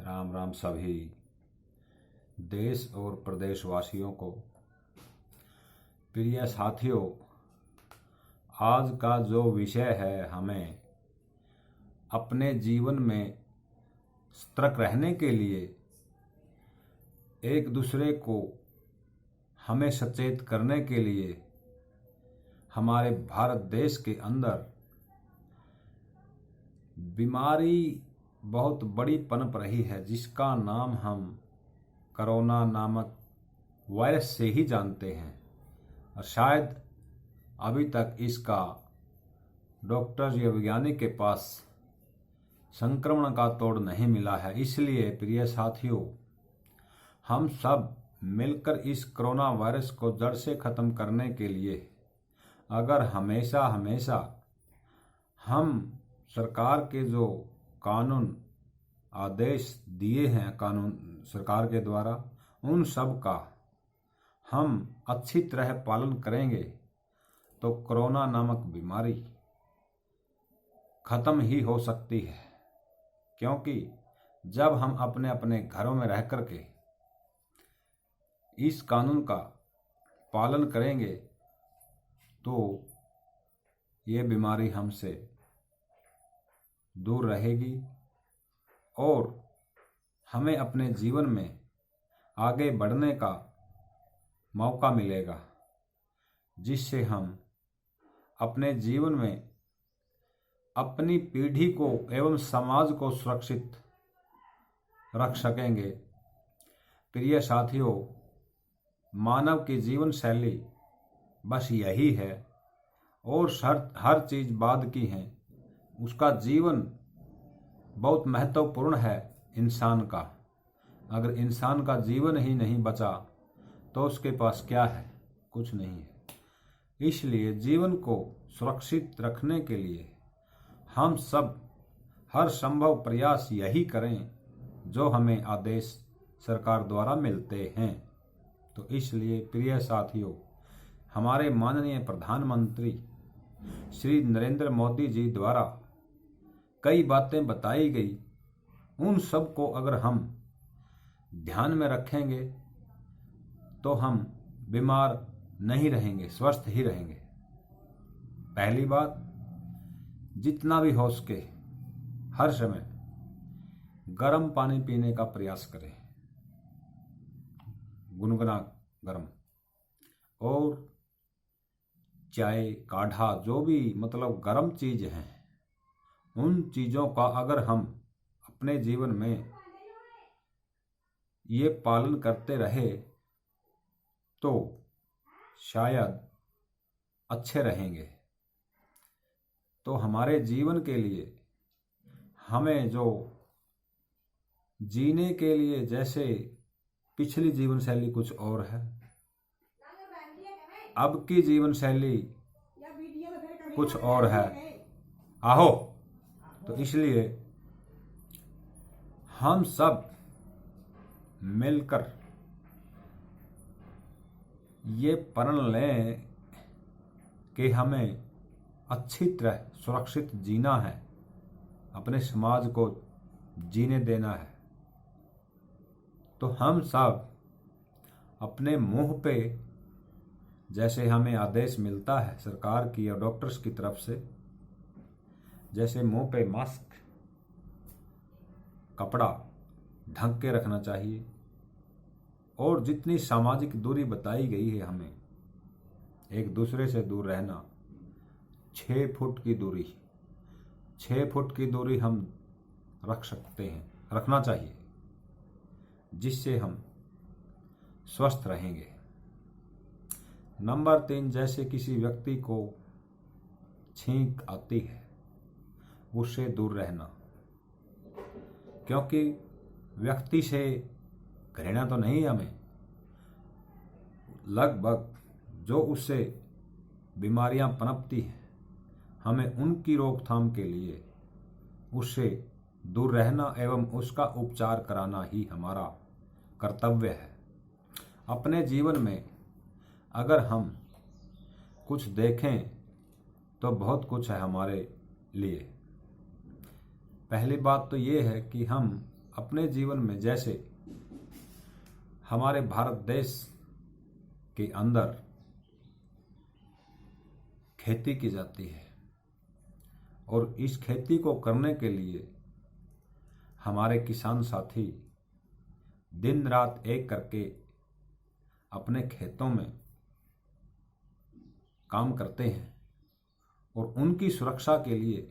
राम राम सभी देश और प्रदेशवासियों को। प्रिय साथियों, आज का जो विषय है, हमें अपने जीवन में सतर्क रहने के लिए एक दूसरे को हमें सचेत करने के लिए हमारे भारत देश के अंदर बीमारी बहुत बड़ी पनप रही है, जिसका नाम हम कोरोना नामक वायरस से ही जानते हैं। और शायद अभी तक इसका डॉक्टर या वैज्ञानिक के पास संक्रमण का तोड़ नहीं मिला है। इसलिए प्रिय साथियों, हम सब मिलकर इस कोरोना वायरस को जड़ से ख़त्म करने के लिए अगर हमेशा हम सरकार के जो कानून आदेश दिए हैं कानून सरकार के द्वारा, उन सब का हम अच्छी तरह पालन करेंगे तो कोरोना नामक बीमारी खत्म ही हो सकती है। क्योंकि जब हम अपने अपने घरों में रह कर के इस कानून का पालन करेंगे तो ये बीमारी हमसे दूर रहेगी और हमें अपने जीवन में आगे बढ़ने का मौका मिलेगा, जिससे हम अपने जीवन में अपनी पीढ़ी को एवं समाज को सुरक्षित रख सकेंगे। प्रिय साथियों, मानव की जीवन शैली बस यही है और हर चीज़ बाद की है। उसका जीवन बहुत महत्वपूर्ण है इंसान का। अगर इंसान का जीवन ही नहीं बचा तो उसके पास क्या है? कुछ नहीं है। इसलिए जीवन को सुरक्षित रखने के लिए हम सब हर संभव प्रयास यही करें जो हमें आदेश सरकार द्वारा मिलते हैं। तो इसलिए प्रिय साथियों, हमारे माननीय प्रधानमंत्री श्री नरेंद्र मोदी जी द्वारा कई बातें बताई गई, उन सब को अगर हम ध्यान में रखेंगे तो हम बीमार नहीं रहेंगे, स्वस्थ ही रहेंगे। पहली बात, जितना भी हो सके हर समय गर्म पानी पीने का प्रयास करें, गुनगुना गर्म, और चाय काढ़ा जो भी मतलब गर्म चीज़ हैं, उन चीज़ों का अगर हम अपने जीवन में ये पालन करते रहे तो शायद अच्छे रहेंगे। तो हमारे जीवन के लिए हमें जो जीने के लिए, जैसे पिछली जीवन शैली कुछ और है, अब की जीवन शैली कुछ और है। आहो, तो इसलिए हम सब मिलकर ये प्रण लें कि हमें अच्छी तरह सुरक्षित जीना है, अपने समाज को जीने देना है। तो हम सब अपने मुंह पे, जैसे हमें आदेश मिलता है सरकार की और डॉक्टर्स की तरफ से, जैसे मुंह पे मास्क, कपड़ा ढक के रखना चाहिए, और जितनी सामाजिक दूरी बताई गई है हमें, एक दूसरे से दूर रहना, 6 फुट की दूरी, 6 फुट की दूरी हम रख सकते हैं, रखना चाहिए, जिससे हम स्वस्थ रहेंगे। नंबर 3, जैसे किसी व्यक्ति को छींक आती है, उससे दूर रहना। क्योंकि व्यक्ति से घृणा तो नहीं हमें, लगभग जो उससे बीमारियां पनपती हैं, हमें उनकी रोकथाम के लिए उससे दूर रहना एवं उसका उपचार कराना ही हमारा कर्तव्य है। अपने जीवन में अगर हम कुछ देखें तो बहुत कुछ है हमारे लिए। पहली बात तो ये है कि हम अपने जीवन में जैसे हमारे भारत देश के अंदर खेती की जाती है और इस खेती को करने के लिए हमारे किसान साथी दिन रात एक करके अपने खेतों में काम करते हैं और उनकी सुरक्षा के लिए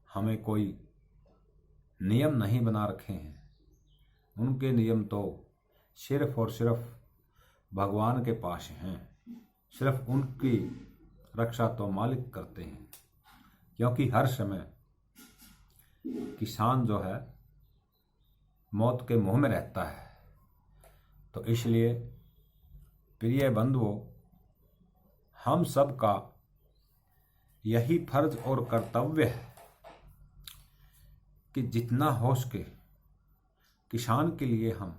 हमें कोई नियम नहीं बना रखे हैं। उनके नियम तो सिर्फ और सिर्फ भगवान के पास हैं। सिर्फ उनकी रक्षा तो मालिक करते हैं, क्योंकि हर समय किसान जो है मौत के मुंह में रहता है। तो इसलिए प्रिय बंधुओं, हम सब का यही फर्ज और कर्तव्य है कि जितना हो सके किसान के लिए हम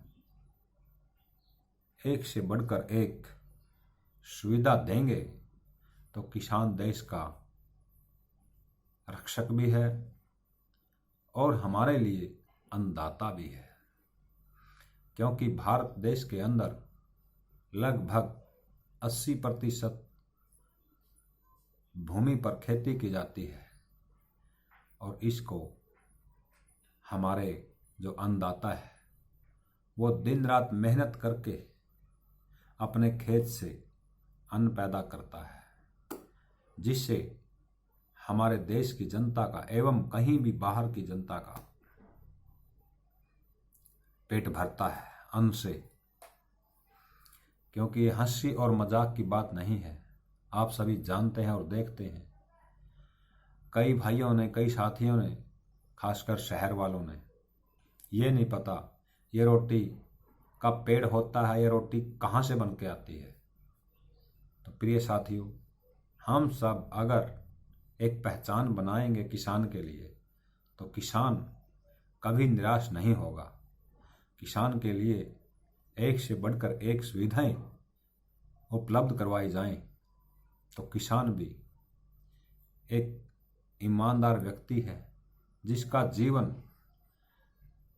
एक से बढ़कर एक सुविधा देंगे तो किसान देश का रक्षक भी है और हमारे लिए अन्नदाता भी है। क्योंकि भारत देश के अंदर लगभग 80% भूमि पर खेती की जाती है और इसको हमारे जो अन्नदाता है वो दिन रात मेहनत करके अपने खेत से अन्न पैदा करता है, जिससे हमारे देश की जनता का एवं कहीं भी बाहर की जनता का पेट भरता है अन्न से। क्योंकि ये हंसी और मजाक की बात नहीं है, आप सभी जानते हैं और देखते हैं। कई भाइयों ने, कई साथियों ने, खासकर शहर वालों ने, ये नहीं पता ये रोटी कब पेड़ होता है, ये रोटी कहाँ से बन के आती है। तो प्रिय साथियों, हम सब अगर एक पहचान बनाएंगे किसान के लिए तो किसान कभी निराश नहीं होगा। किसान के लिए एक से बढ़कर एक सुविधाएं उपलब्ध करवाई जाएं तो किसान भी एक ईमानदार व्यक्ति है जिसका जीवन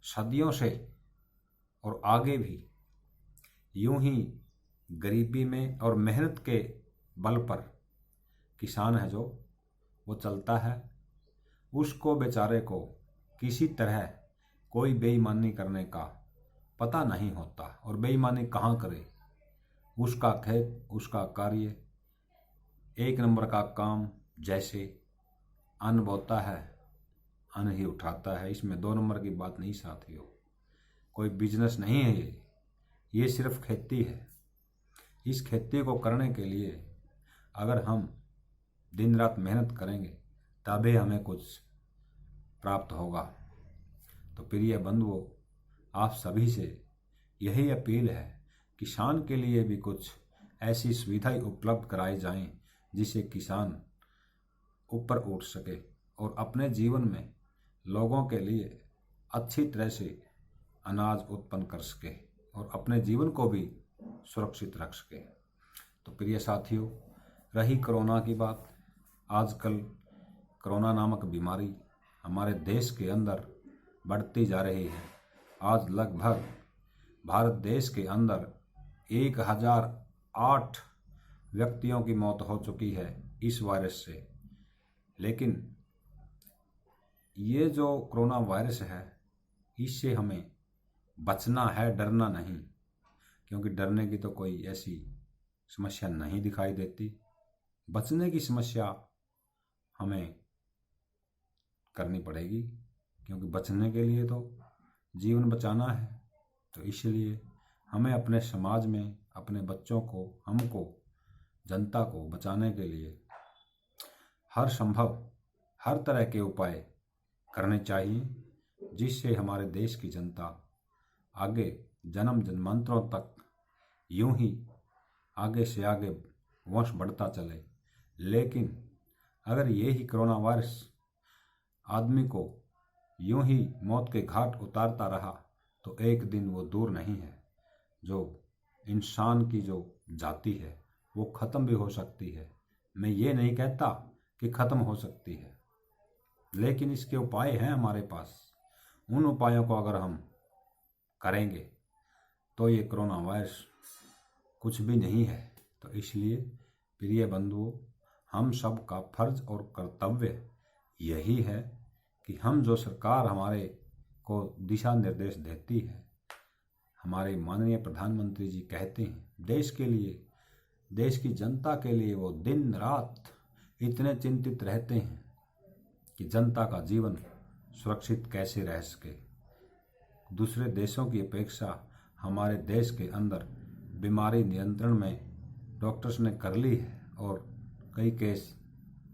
सदियों से और आगे भी यूं ही गरीबी में और मेहनत के बल पर किसान है जो वो चलता है। उसको बेचारे को किसी तरह कोई बेईमानी करने का पता नहीं होता और बेईमानी कहाँ करे। उसका खेत, उसका कार्य एक नंबर का काम, जैसे अन्न बोता है अन्न ही उठाता है। इसमें 2 नंबर की बात नहीं साथियों, कोई बिजनेस नहीं है ये सिर्फ खेती है। इस खेती को करने के लिए अगर हम दिन रात मेहनत करेंगे तभी हमें कुछ प्राप्त होगा। तो प्रिय बंधुओं, आप सभी से यही अपील है, किसान के लिए भी कुछ ऐसी सुविधाएं उपलब्ध कराई जाएं जिससे किसान ऊपर उठ सके और अपने जीवन में लोगों के लिए अच्छी तरह से अनाज उत्पन्न कर सके और अपने जीवन को भी सुरक्षित रख सके। तो प्रिय साथियों, रही कोरोना की बात, आजकल कोरोना नामक बीमारी हमारे देश के अंदर बढ़ती जा रही है। आज लगभग भारत देश के अंदर 1008 व्यक्तियों की मौत हो चुकी है इस वायरस से। लेकिन ये जो कोरोना वायरस है इससे हमें बचना है, डरना नहीं। क्योंकि डरने की तो कोई ऐसी समस्या नहीं दिखाई देती। बचने की समस्या हमें करनी पड़ेगी, क्योंकि बचने के लिए तो जीवन बचाना है। तो इसलिए हमें अपने समाज में अपने बच्चों को, हमको, जनता को बचाने के लिए हर संभव, हर तरह के उपाय करने चाहिए, जिससे हमारे देश की जनता आगे जन्म जन्मांतरों तक यूं ही आगे से आगे वंश बढ़ता चले। लेकिन अगर ये ही कोरोना वायरस आदमी को यूं ही मौत के घाट उतारता रहा तो एक दिन वो दूर नहीं है जो इंसान की जो जाति है वो ख़त्म भी हो सकती है। मैं ये नहीं कहता कि ख़त्म हो सकती है, लेकिन इसके उपाय हैं हमारे पास उन उपायों को अगर हम करेंगे तो ये कोरोना वायरस कुछ भी नहीं है। तो इसलिए प्रिय बंधुओं, हम सब का फर्ज और कर्तव्य यही है कि हम जो सरकार हमारे को दिशा निर्देश देती है, हमारे माननीय प्रधानमंत्री जी कहते हैं देश के लिए, देश की जनता के लिए वो दिन रात इतने चिंतित रहते हैं कि जनता का जीवन सुरक्षित कैसे रह सके। दूसरे देशों की अपेक्षा हमारे देश के अंदर बीमारी नियंत्रण में डॉक्टर्स ने कर ली है और कई केस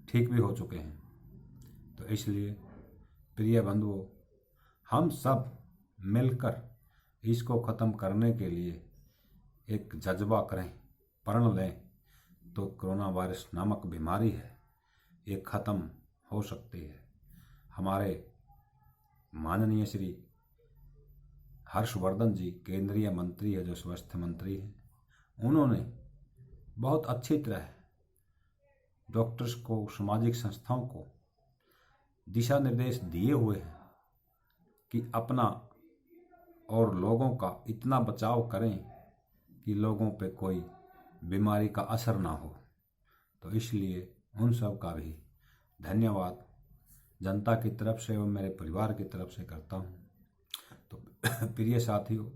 ठीक भी हो चुके हैं। तो इसलिए प्रिय बंधुओं, हम सब मिलकर इसको ख़त्म करने के लिए एक जज्बा करें, प्रण लें, तो कोरोना वायरस नामक बीमारी है ये ख़त्म हो सकती है। हमारे माननीय श्री हर्षवर्धन जी केंद्रीय मंत्री है, जो स्वास्थ्य मंत्री हैं, उन्होंने बहुत अच्छी तरह डॉक्टर्स को, सामाजिक संस्थाओं को दिशा निर्देश दिए हुए हैं कि अपना और लोगों का इतना बचाव करें कि लोगों पे कोई बीमारी का असर ना हो। तो इसलिए उन सब का भी धन्यवाद जनता की तरफ से और मेरे परिवार की तरफ से करता हूँ। तो प्रिय साथियों,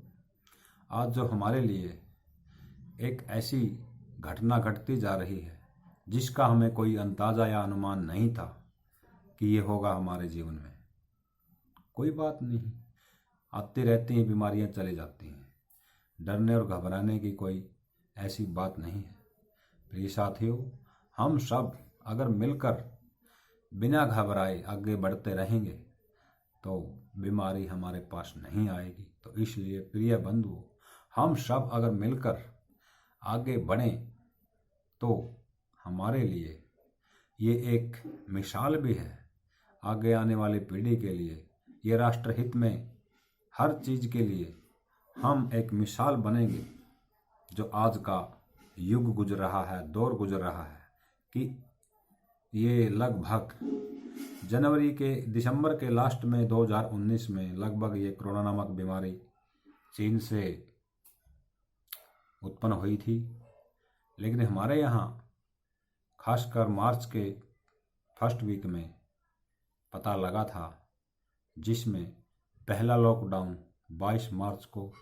आज जो हमारे लिए एक ऐसी घटना घटती जा रही है जिसका हमें कोई अंदाज़ा या अनुमान नहीं था कि ये होगा हमारे जीवन में। कोई बात नहीं, आती रहती हैं बीमारियां, चली जाती हैं। डरने और घबराने की कोई ऐसी बात नहीं है। प्रिय साथियों, हम सब अगर मिलकर बिना घबराए आगे बढ़ते रहेंगे तो बीमारी हमारे पास नहीं आएगी। तो इसलिए प्रिय बंधुओं, हम सब अगर मिलकर आगे बढ़ें तो हमारे लिए ये एक मिसाल भी है आगे आने वाली पीढ़ी के लिए। ये राष्ट्रहित में हर चीज़ के लिए हम एक मिसाल बनेंगे। जो आज का युग गुजर रहा है, दौर गुजर रहा है, कि ये लगभग दिसंबर के लास्ट में 2019 में लगभग ये कोरोना नामक बीमारी चीन से उत्पन्न हुई थी। लेकिन हमारे यहाँ खासकर मार्च के फर्स्ट वीक में पता लगा था, जिसमें पहला लॉकडाउन 22 मार्च को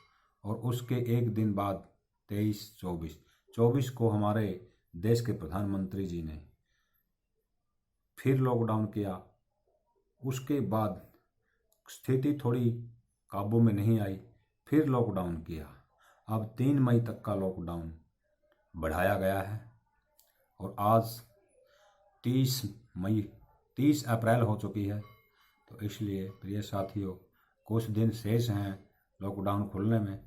और उसके एक दिन बाद 24 को हमारे देश के प्रधानमंत्री जी ने फिर लॉकडाउन किया। उसके बाद स्थिति थोड़ी काबू में नहीं आई, फिर लॉकडाउन किया। अब 3 मई तक का लॉकडाउन बढ़ाया गया है और आज 30 अप्रैल हो चुकी है। तो इसलिए प्रिय साथियों, कुछ दिन शेष हैं लॉकडाउन खुलने में।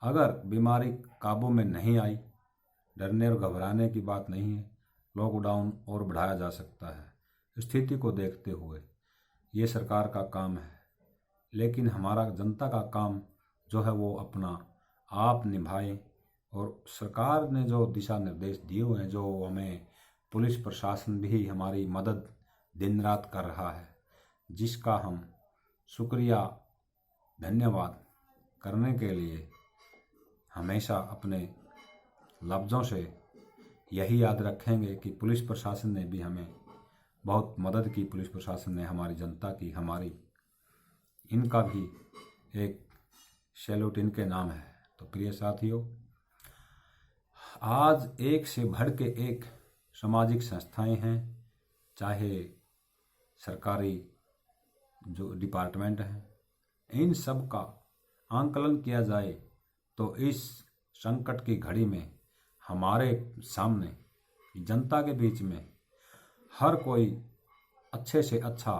अगर बीमारी काबू में नहीं आई, डरने और घबराने की बात नहीं है, लॉकडाउन और बढ़ाया जा सकता है स्थिति को देखते हुए। ये सरकार का काम है, लेकिन हमारा जनता का काम जो है वो अपना आप निभाएं। और सरकार ने जो दिशा निर्देश दिए हुए हैं, जो हमें पुलिस प्रशासन भी हमारी मदद दिन रात कर रहा है, जिसका हम शुक्रिया धन्यवाद करने के लिए हमेशा अपने लफ्ज़ों से यही याद रखेंगे कि पुलिस प्रशासन ने भी हमें बहुत मदद की। पुलिस प्रशासन ने हमारी जनता की, हमारी, इनका भी एक सैल्यूट इनके नाम है। तो प्रिय साथियों, आज एक से बढ़ के एक सामाजिक संस्थाएं हैं, चाहे सरकारी जो डिपार्टमेंट हैं, इन सब का आंकलन किया जाए तो इस संकट की घड़ी में हमारे सामने जनता के बीच में हर कोई अच्छे से अच्छा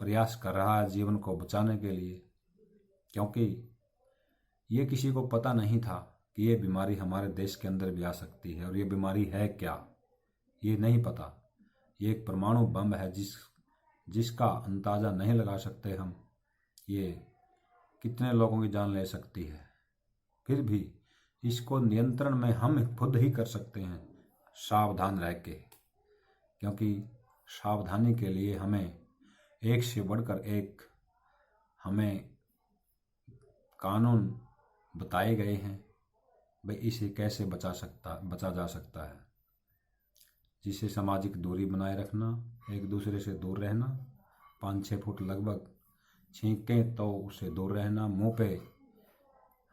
प्रयास कर रहा है जीवन को बचाने के लिए। क्योंकि ये किसी को पता नहीं था कि ये बीमारी हमारे देश के अंदर भी आ सकती है, और ये बीमारी है क्या ये नहीं पता। ये एक परमाणु बम है जिसका अंदाज़ा नहीं लगा सकते हम, ये कितने लोगों की जान ले सकती है। फिर भी इसको नियंत्रण में हम खुद ही कर सकते हैं, सावधान रह के। क्योंकि सावधानी के लिए हमें एक से बढ़कर एक हमें कानून बताए गए हैं, भाई इसे कैसे बचा जा सकता है। जिससे सामाजिक दूरी बनाए रखना, एक दूसरे से दूर रहना, 5-6 फुट लगभग छींकें तो उससे दूर रहना, मुंह पे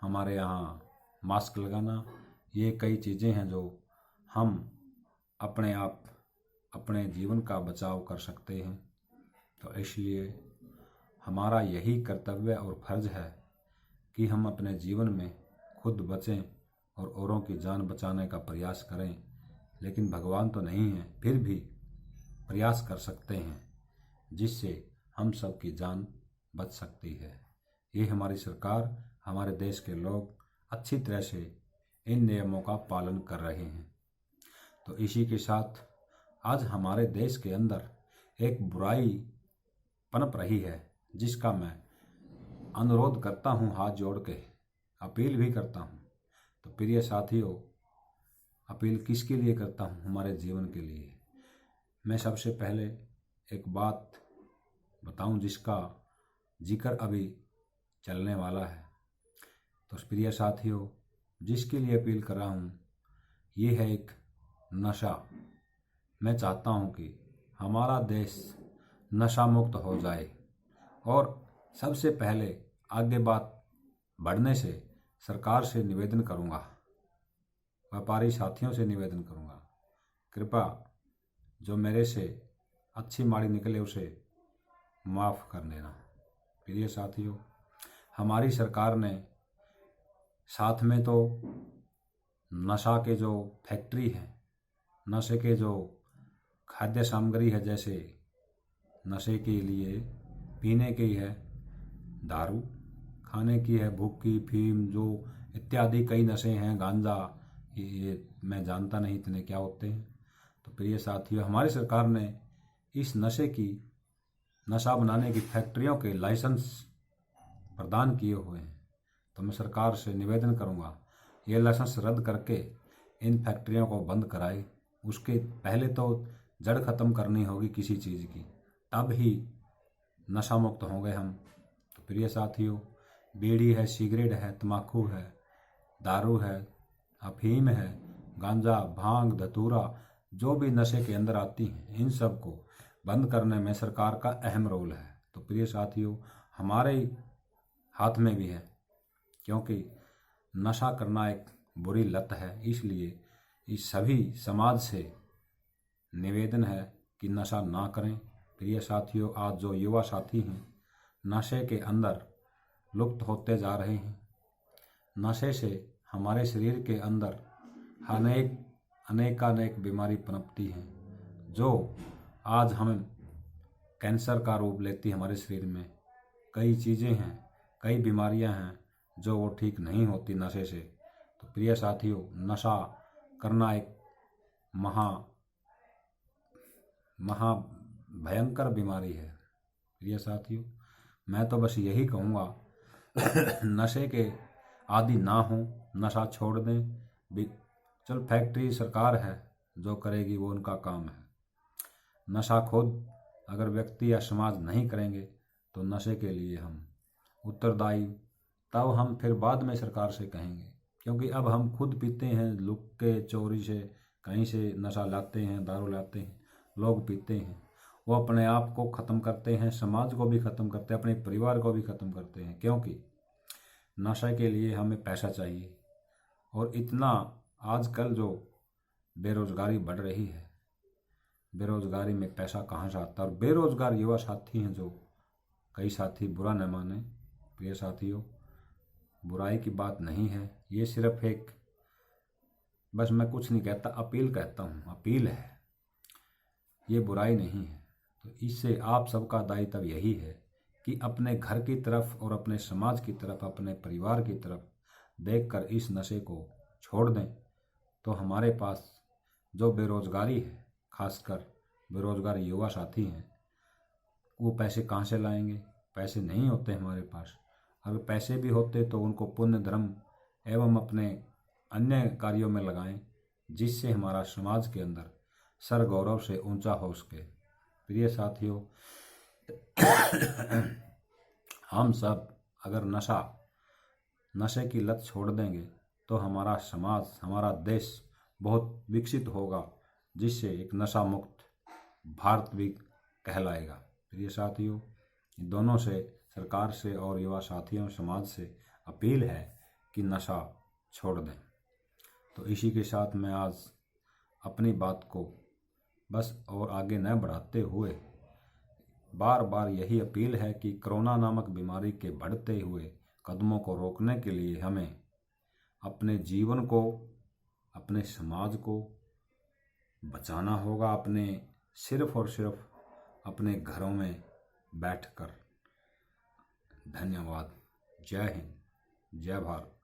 हमारे यहाँ मास्क लगाना, ये कई चीज़ें हैं जो हम अपने आप अपने जीवन का बचाव कर सकते हैं। तो इसलिए हमारा यही कर्तव्य और फर्ज है कि हम अपने जीवन में खुद बचें और औरों की जान बचाने का प्रयास करें। लेकिन भगवान तो नहीं है, फिर भी प्रयास कर सकते हैं जिससे हम सब की जान बच सकती है। ये हमारी सरकार, हमारे देश के लोग अच्छी तरह से इन नियमों का पालन कर रहे हैं। तो इसी के साथ आज हमारे देश के अंदर एक बुराई पनप रही है, जिसका मैं अनुरोध करता हूँ, हाथ जोड़ के अपील भी करता हूँ। तो प्रिय साथियों, अपील किसके लिए करता हूँ? हमारे जीवन के लिए। मैं सबसे पहले एक बात बताऊँ जिसका जिक्र अभी चलने वाला है। तो प्रिय साथियों, जिसके लिए अपील कर रहा हूँ ये है एक नशा। मैं चाहता हूँ कि हमारा देश नशा मुक्त हो जाए, और सबसे पहले आगे बात बढ़ने से सरकार से निवेदन करूँगा, व्यापारी साथियों से निवेदन करूँगा, कृपया जो मेरे से अच्छी माड़ी निकले उसे माफ़ कर देना। प्रिय साथियों, हमारी सरकार ने साथ में तो नशा के जो फैक्ट्री है, नशे के जो खाद्य सामग्री है, जैसे नशे के लिए पीने की है दारू, खाने की है भुक्की, फीम, जो इत्यादि कई नशे हैं, गांजा, ये मैं जानता नहीं इतने क्या होते हैं। तो प्रिय साथियों, हमारी सरकार ने इस नशा बनाने की फैक्ट्रियों के लाइसेंस प्रदान किए हुए हैं। तो मैं सरकार से निवेदन करूंगा ये लाइसेंस रद्द करके इन फैक्ट्रियों को बंद कराए। उसके पहले तो जड़ खत्म करनी होगी किसी चीज़ की, तब ही नशा मुक्त होंगे हम। तो प्रिय साथियों, बीड़ी है, सिगरेट है, तम्बाकू है, दारू है, अफीम है, गांजा, भांग, धतूरा, जो भी नशे के अंदर आती हैं, इन सब को बंद करने में सरकार का अहम रोल है। तो प्रिय साथियों, हमारे हाथ में भी है, क्योंकि नशा करना एक बुरी लत है। इसलिए इस सभी समाज से निवेदन है कि नशा ना करें। प्रिय साथियों, आज जो युवा साथी हैं नशे के अंदर लुप्त होते जा रहे हैं। नशे से हमारे शरीर के अंदर अनेक बीमारी पनपती हैं, जो आज हम कैंसर का रूप लेती है। हमारे शरीर में कई चीज़ें हैं, कई बीमारियां हैं जो वो ठीक नहीं होती नशे से। तो प्रिय साथियों, नशा करना एक महा भयंकर बीमारी है। प्रिय साथियों, मैं तो बस यही कहूँगा नशे के आदि ना हो, नशा छोड़ दें। चल फैक्ट्री सरकार है, जो करेगी वो उनका काम है। नशा खुद अगर व्यक्ति या समाज नहीं करेंगे तो नशे के लिए हम उत्तरदायी, तब हम फिर बाद में सरकार से कहेंगे। क्योंकि अब हम खुद पीते हैं, लुक के चोरी से कहीं से नशा लाते हैं, दारू लाते हैं, लोग पीते हैं, वो अपने आप को ख़त्म करते हैं, समाज को भी ख़त्म करते हैं, अपने परिवार को भी ख़त्म करते हैं। क्योंकि नशे के लिए हमें पैसा चाहिए, और इतना आजकल जो बेरोज़गारी बढ़ रही है, बेरोज़गारी में पैसा कहाँ से आता है। और बेरोज़गार युवा साथी हैं, जो कई साथी बुरा न माने, प्रिय साथियों, बुराई की बात नहीं है, ये सिर्फ एक, बस मैं कुछ नहीं कहता, अपील कहता हूँ, अपील है, ये बुराई नहीं है। तो इससे आप सबका दायित्व यही है कि अपने घर की तरफ और अपने समाज की तरफ, अपने परिवार की तरफ देखकर इस नशे को छोड़ दें। तो हमारे पास जो बेरोज़गारी है, खासकर बेरोज़गार युवा साथी हैं, वो पैसे कहाँ से लाएंगे? पैसे नहीं होते हमारे पास। अगर पैसे भी होते तो उनको पुण्य धर्म एवं अपने अन्य कार्यों में लगाएं, जिससे हमारा समाज के अंदर सर गौरव से ऊंचा हो सके। प्रिय साथियों, हम सब अगर नशे की लत छोड़ देंगे तो हमारा समाज, हमारा देश बहुत विकसित होगा, जिससे एक नशा मुक्त भारत भी कहलाएगा। प्रिय साथियों, इन दोनों से, सरकार से और युवा साथियों समाज से अपील है कि नशा छोड़ दें। तो इसी के साथ मैं आज अपनी बात को बस और आगे न बढ़ाते हुए बार बार यही अपील है कि कोरोना नामक बीमारी के बढ़ते हुए कदमों को रोकने के लिए हमें अपने जीवन को, अपने समाज को बचाना होगा, अपने सिर्फ और सिर्फ अपने घरों में बैठकर। धन्यवाद। जय हिंद, जय भारत।